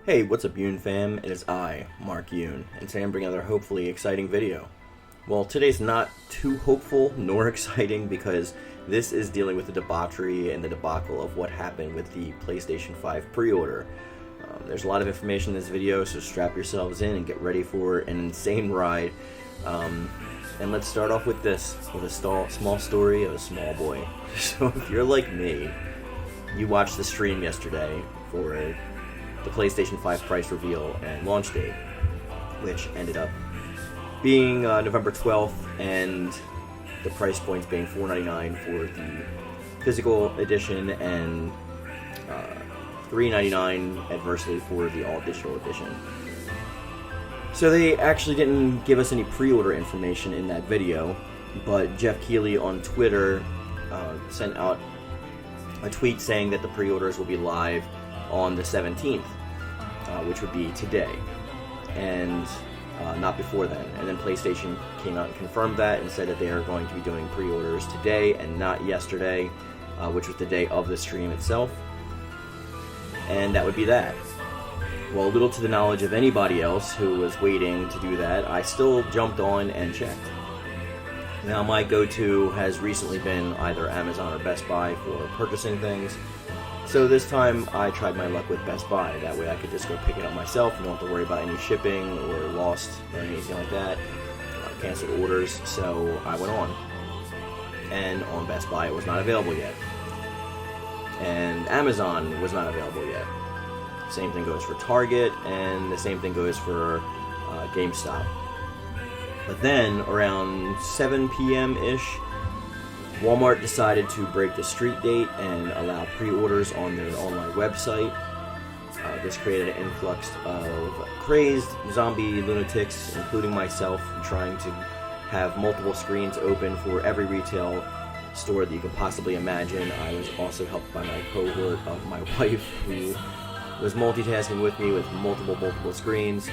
Hey, what's up Yoon fam? It is I, Mark Yoon, and today I'm bringing another hopefully exciting video. Well, today's not too hopeful nor exciting because this is dealing with the debauchery and the debacle of what happened with the PlayStation 5 pre-order. There's a lot of information in this video, so strap yourselves in and get ready for an insane ride. And let's start off with this, with a small story of a small boy. So if you're like me, you watched the stream yesterday for the PlayStation 5 price reveal and launch date, which ended up being November 12th, and the price points being $4.99 for the physical edition and $3.99 adversely for the all-digital edition. So they actually didn't give us any pre-order information in that video, but Jeff Keighley on Twitter sent out a tweet saying that the pre-orders will be live on the 17th, which would be today, and not before then. And then PlayStation came out and confirmed that and said that they are going to be doing pre-orders today and not yesterday, which was the day of the stream itself. And that would be that. Well, little to the knowledge of anybody else who was waiting to do that, I still jumped on and checked. Now, my go-to has recently been either Amazon or Best Buy for purchasing things. So this time I tried my luck with Best Buy. That way I could just go pick it up myself and don't have to worry about any shipping or lost or anything like that. Canceled orders. So I went on. And on Best Buy it was not available yet. And Amazon was not available yet. Same thing goes for Target, and the same thing goes for GameStop. But then around 7 p.m.-ish, Walmart decided to break the street date and allow pre-orders on their online website. This created an influx of crazed zombie lunatics, including myself, trying to have multiple screens open for every retail store that you could possibly imagine. I was also helped by my cohort of my wife, who was multitasking with me with multiple screens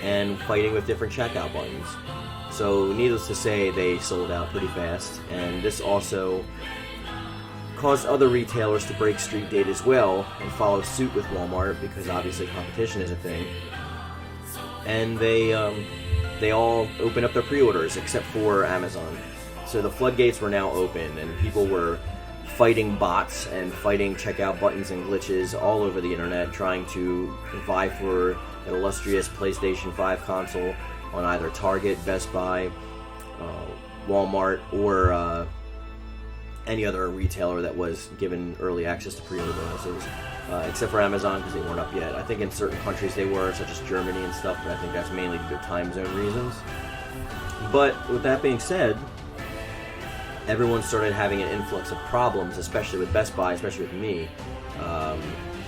and fighting with different checkout buttons. So needless to say, they sold out pretty fast, and this also caused other retailers to break street date as well and follow suit with Walmart, because obviously competition is a thing. And they all opened up their pre-orders except for Amazon. So the floodgates were now open, and people were fighting bots and fighting checkout buttons and glitches all over the internet, trying to vie for an illustrious PlayStation 5 console on either Target, Best Buy, Walmart, or any other retailer that was given early access to pre-order bonuses, except for Amazon, because they weren't up yet. I think in certain countries they were, such as Germany and stuff, but I think that's mainly due to time zone reasons. But with that being said, everyone started having an influx of problems, especially with Best Buy, especially with me.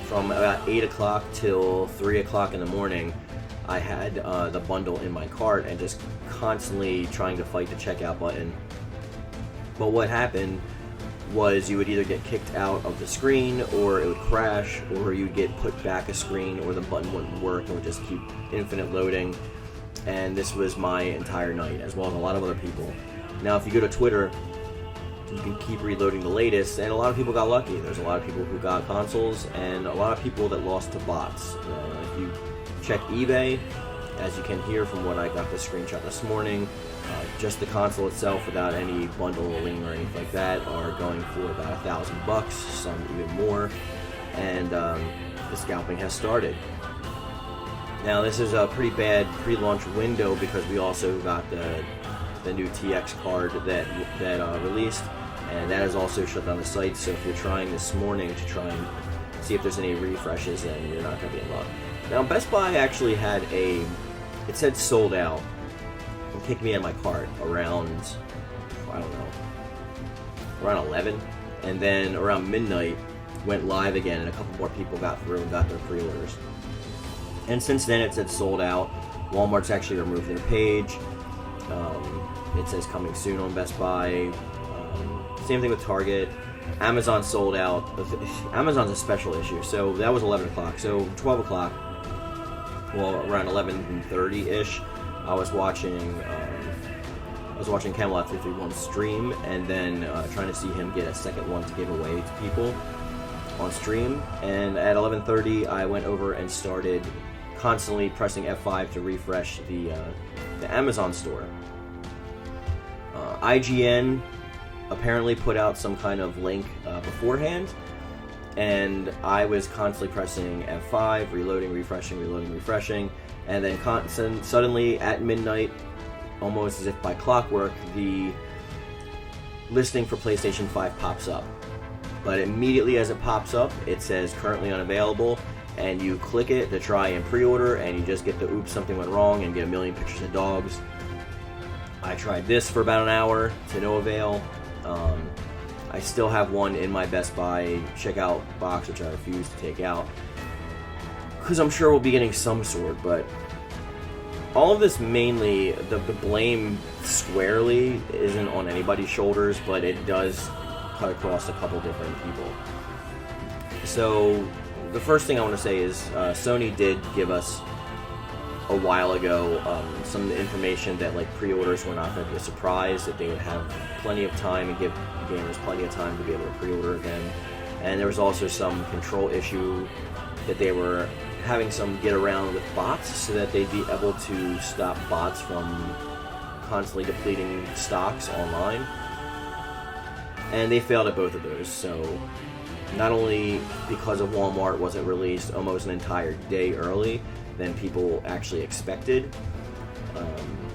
From about 8 o'clock till 3 o'clock in the morning, I had the bundle in my cart and just constantly trying to fight the checkout button. But what happened was you would either get kicked out of the screen, or it would crash, or you'd get put back a screen, or the button wouldn't work and would just keep infinite loading. And this was my entire night, as well as a lot of other people. Now, if you go to Twitter, you can keep reloading the latest, and a lot of people got lucky. There's a lot of people who got consoles, and a lot of people that lost to bots. If you check eBay, as you can hear from what I got the screenshot this morning, just the console itself without any bundling or anything like that are going for about $1,000, some even more, and the scalping has started. Now this is a pretty bad pre-launch window because we also got the new TX card that released, and that has also shut down the site. So if you're trying this morning to try and see if there's any refreshes, then you're not going to be in luck. Now Best Buy actually had it said sold out, and kicked me in my cart around, I don't know, around 11, and then around midnight went live again, and a couple more people got through and got their pre-orders. And since then it said sold out. Walmart's actually removed their page. It says coming soon on Best Buy. Same thing with Target. Amazon sold out. Amazon's a special issue. So that was 11 o'clock. So 12 o'clock, well, around 11:30-ish, I was watching Camelot 331 stream, and then trying to see him get a second one to give away to people. on stream, and at 11:30 I went over and started constantly pressing F5 to refresh the Amazon store. IGN apparently put out some kind of link beforehand, and I was constantly pressing F5, reloading, refreshing, and then suddenly at midnight, almost as if by clockwork, the listing for PlayStation 5 pops up. But immediately as it pops up, it says currently unavailable, and you click it to try and pre-order, and you just get the oops, something went wrong, and get a million pictures of dogs. I tried this for about an hour to no avail. I still have one in my Best Buy checkout box, which I refuse to take out, because I'm sure we'll be getting some sort. But all of this, mainly, the blame squarely isn't on anybody's shoulders, but it does cut across a couple different people. So the first thing I want to say is Sony did give us a while ago some information that like pre-orders were not going to be a surprise, that they would have plenty of time and give gamers plenty of time to be able to pre-order again. And there was also some control issue that they were having some get around with bots, so that they'd be able to stop bots from constantly depleting stocks online. And they failed at both of those. So not only because of Walmart was it released almost an entire day early than people actually expected,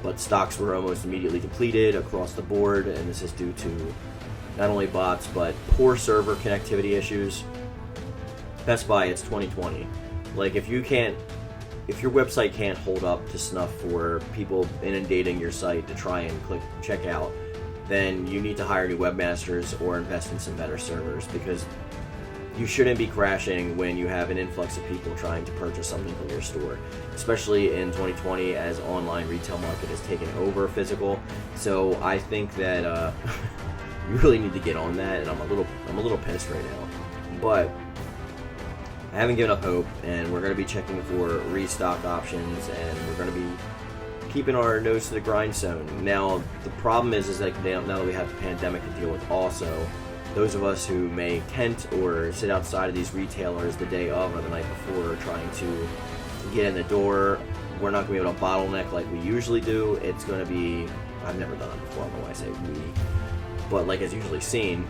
but stocks were almost immediately depleted across the board, and this is due to not only bots but poor server connectivity issues. Best Buy, it's 2020. Like, if your website can't hold up to snuff for people inundating your site to try and click checkout, then you need to hire new webmasters or invest in some better servers, because you shouldn't be crashing when you have an influx of people trying to purchase something from your store, especially in 2020 as online retail market has taken over physical. So I think that you really need to get on that, and I'm a little pissed right now. But I haven't given up hope, and we're going to be checking for restock options, and we're going to be keeping our nose to the grindstone. Now, the problem is like now that we have the pandemic to deal with also, those of us who may tent or sit outside of these retailers the day of or the night before trying to get in the door, we're not going to be able to bottleneck like we usually do. It's going to be, I've never done it before, I don't know why I say we, but like as usually seen,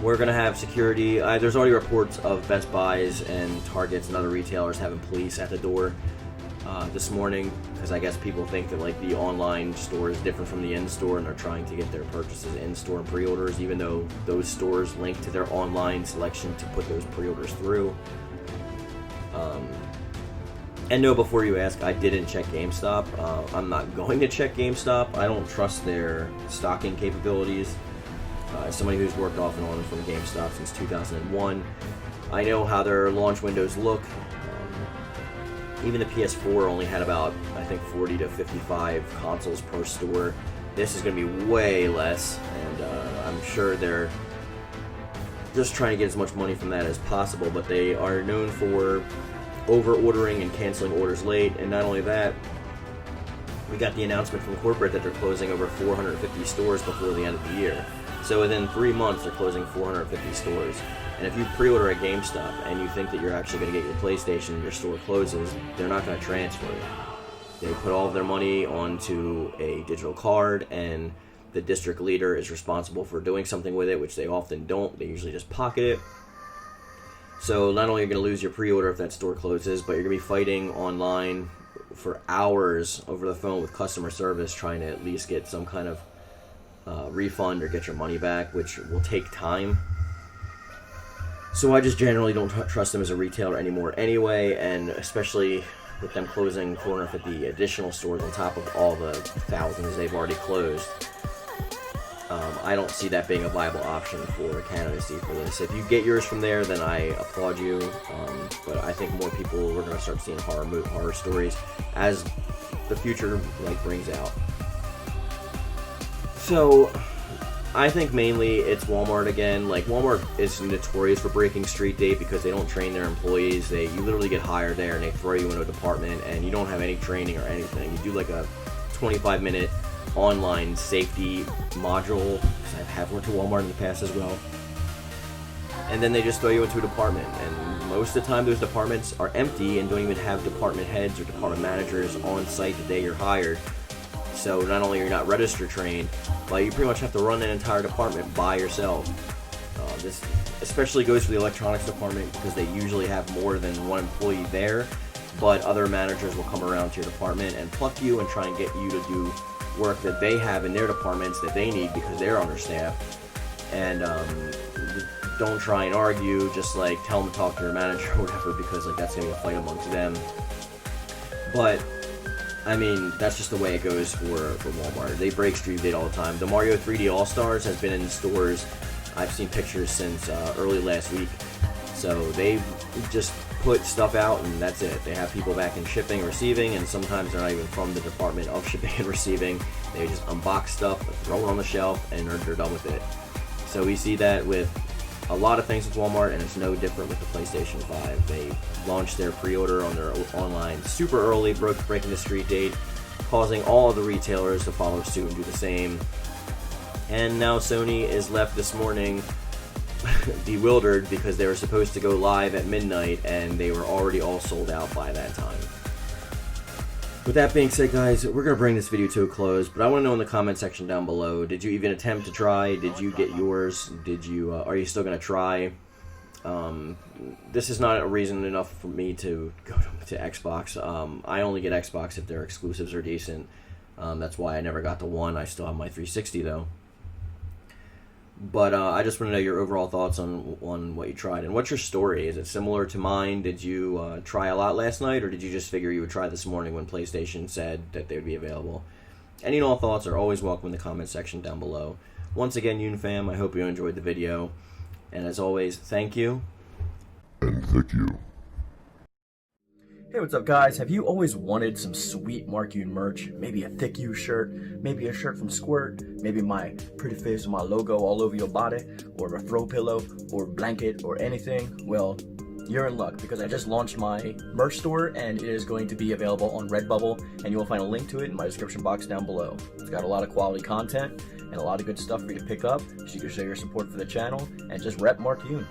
we're going to have security. There's already reports of Best Buys and Targets and other retailers having police at the door this morning, because I guess people think that like the online store is different from the in-store, and they're trying to get their purchases in-store and pre-orders, even though those stores link to their online selection to put those pre-orders through. And no, before you ask, I didn't check GameStop. I'm not going to check GameStop. I don't trust their stocking capabilities. As somebody who's worked off and on from GameStop since 2001, I know how their launch windows look. Even the PS4 only had about, I think, 40 to 55 consoles per store. This is going to be way less, and I'm sure they're just trying to get as much money from that as possible, but they are known for over-ordering and canceling orders late. And not only that, we got the announcement from corporate that they're closing over 450 stores before the end of the year. So within 3 months, they're closing 450 stores. And if you pre-order at GameStop and you think that you're actually going to get your PlayStation and your store closes, they're not going to transfer it. They put all of their money onto a digital card, and the district leader is responsible for doing something with it, which they often don't. They usually just pocket it. So not only are you going to lose your pre-order if that store closes, but you're going to be fighting online for hours over the phone with customer service trying to at least get some kind of refund or get your money back, which will take time. So I just generally don't trust them as a retailer anymore anyway, and especially with them closing 450 additional stores on top of all the thousands they've already closed. I don't see that being a viable option for a candidacy for this. If you get yours from there, then I applaud you, but I think more people, we're going to start seeing horror stories as the future brings out. So I think mainly it's Walmart again. Walmart is notorious for breaking street date because they don't train their employees. You literally get hired there and they throw you into a department and you don't have any training or anything. You do like a 25-minute online safety module, because I have worked at Walmart in the past as well. and then they just throw you into a department, and most of the time those departments are empty and don't even have department heads or department managers on site the day you're hired. So not only are you not register trained, but you pretty much have to run an entire department by yourself. This especially goes for the electronics department because they usually have more than one employee there, but other managers will come around to your department and pluck you and try and get you to do work that they have in their departments that they need because they're understaffed. And don't try and argue, just like tell them to talk to your manager or whatever, because like that's gonna be a fight amongst them. But I mean, that's just the way it goes for Walmart. They break street date all the time. The Mario 3D All-Stars has been in stores. I've seen pictures since early last week. So they just put stuff out and that's it. They have people back in shipping, receiving, and sometimes they're not even from the department of shipping and receiving. They just unbox stuff, throw it on the shelf, and they're done with it. So we see that with a lot of things with Walmart, and it's no different with the PlayStation 5. They launched their pre-order on their online super early, breaking the street date, causing all of the retailers to follow suit and do the same. And now Sony is left this morning bewildered because they were supposed to go live at midnight and they were already all sold out by that time. With that being said, guys, we're going to bring this video to a close, but I want to know in the comment section down below, did you even attempt to try? Did you get yours? Did you? Are you still going to try? This is not a reason enough for me to go to Xbox. I only get Xbox if their exclusives are decent. That's why I never got the One. I still have my 360 though. But I just want to know your overall thoughts on what you tried. And what's your story? Is it similar to mine? Did you try a lot last night, or did you just figure you would try this morning when PlayStation said that they would be available? Any and all thoughts are always welcome in the comment section down below. Once again, Yoon fam, I hope you enjoyed the video. And as always, thank you. And thank you. Hey, what's up guys? Have you always wanted some sweet Mark Yoon merch? Maybe a thick U shirt, maybe a shirt from Squirt, maybe my pretty face with my logo all over your body, or a throw pillow, or blanket, or anything? Well, you're in luck because I just launched my merch store and it is going to be available on Redbubble, and you will find a link to it in my description box down below. It's got a lot of quality content and a lot of good stuff for you to pick up so you can show your support for the channel and just rep Mark Yoon.